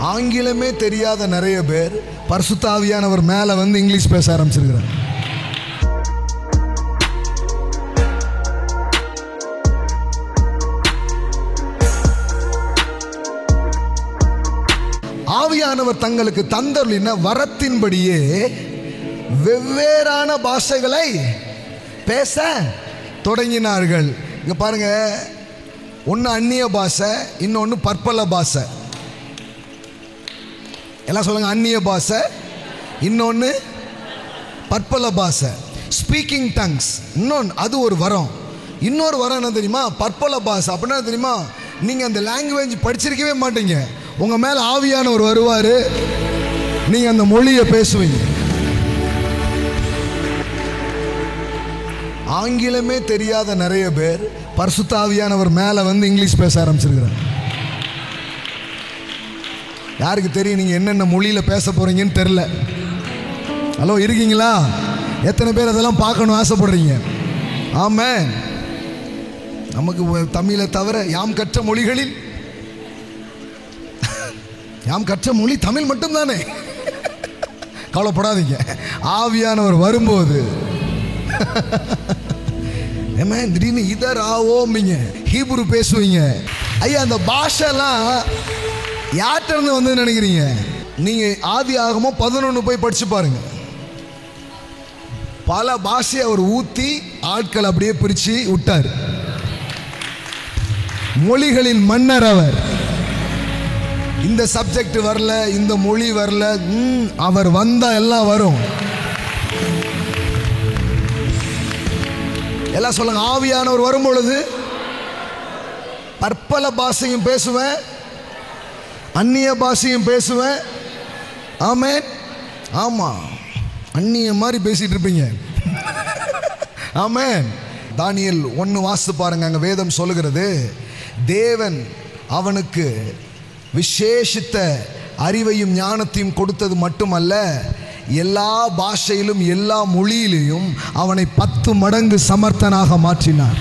ஆங்கிலமே தெரியாத நிறைய பேர் பரிசுத்த ஆவியானவர் மேலே வந்து இங்கிலீஷ் பேச ஆரம்பிச்சிருக்கிறார். ஆவியானவர் தங்களுக்கு தந்தருளின வரத்தின்படியே வெவ்வேறான பாஷைகளை பேச தொடங்கினார்கள். இங்க பாருங்க, ஒன்று அந்நிய பாஷை, இன்னொன்று பற்பல பாஷை. எல்லாம் சொல்லுங்க, அந்நிய பாஷை, இன்னொன்று பற்பல பாஷை. ஸ்பீக்கிங் டங்ஸ் இன்னொன்று, அது ஒரு வரம். இன்னொரு வரம் என்ன தெரியுமா? பற்பல பாஷை. அப்படின்னா தெரியுமா? நீங்கள் அந்த லாங்குவேஜ் படிச்சிருக்கவே மாட்டீங்க, உங்கள் மேலே ஆவியானவர் வருவார், நீங்கள் அந்த மொழியை பேசுவீங்க. ஆங்கிலமே தெரியாத நிறைய பேர் பரிசுத்த ஆவியானவர் மேலே வந்து இங்கிலீஷ் பேச ஆரம்பிச்சிருக்கிறார். யாருக்கு தெரியும் நீங்கள் என்னென்ன மொழியில் பேச போகிறீங்கன்னு தெரில. ஹலோ, இருக்கீங்களா? எத்தனை பேர் அதெல்லாம் பார்க்கணும் ஆசைப்படுறீங்க? ஆமென். நமக்கு தமிழை தவிர யாம் கற்ற மொழிகளில் யாம் கற்ற மொழி தமிழ் மட்டும்தானே. கவலைப்படாதீங்க, ஆவியானவர் வரும்போது திடீர்னு இதர் ஆவோம்பிங்க, ஹீப்ரு பேசுவீங்க. ஐயா, அந்த பாஷெல்லாம் யார்கிட்ட இருந்து வந்து நினைக்கிறீங்க? நீங்க ஆதி ஆகமோ 11 போய் படிச்சு பாருங்க. பல பாஷையை அவர் ஊத்தி ஆட்கள் அப்படியே பிரிச்சு விட்டார். மொழிகளின் மன்னர் அவர். இந்த சப்ஜெக்ட் வரல, இந்த மொழி வரல, அவர் வந்தா எல்லாம் வரும். எல்லாம் சொல்லுங்க, ஆவியானவர் வரும் பொழுது பற்பல பாஷையும் பேசுவேன், அந்நிய பாஷையும் பேசுவேன். ஆமென். ஆமா, அந்நிய மாதிரி பேசிட்டு இருப்பீங்க. ஆமென். தானியேல் 1 வாசித்து பாருங்க. அங்க வேதம் சொல்லுகிறது, தேவன் அவனுக்கு விசேஷித்த அறிவையும் ஞானத்தையும் கொடுத்தது மட்டுமல்ல, எல்லா பாஷையிலும் எல்லா மொழியிலையும் அவனை 10 மடங்கு சமர்த்தனாக மாற்றினார்.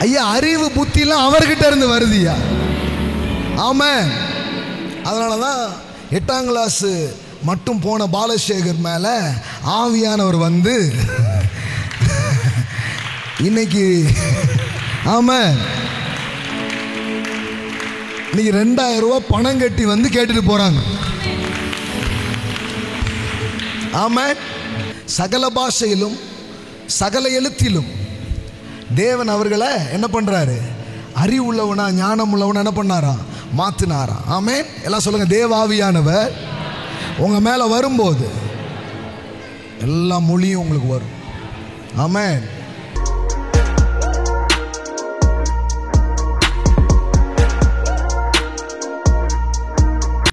ஐயா, அறிவு புத்திலாம் அவர்கிட்ட இருந்து வருதியா? ஆமென். அதனாலதான் 8ஆம் கிளாஸ் மட்டும் போன பாலசேகர் மேல ஆவியானவர் வந்து இன்னைக்கு ஆமென், இன்னைக்கு 2000 ரூபாய் பணம் கட்டி வந்து கேட்டுட்டு போறாங்க. ஆமென். சகல பாஷையிலும் சகல எழுத்திலும் தேவன் அவர்களை என்ன பண்றாரு? அறிவுள்ளவனா ஞானம் உள்ளவனா என்ன பண்ணாரா? மாத்தினாரா? ஆமென். எல்லாம் சொல்லுங்க, தேவாவியானவர் உங்க மேல வரும்போது எல்லா மொழியும் உங்களுக்கு வரும். ஆமென்.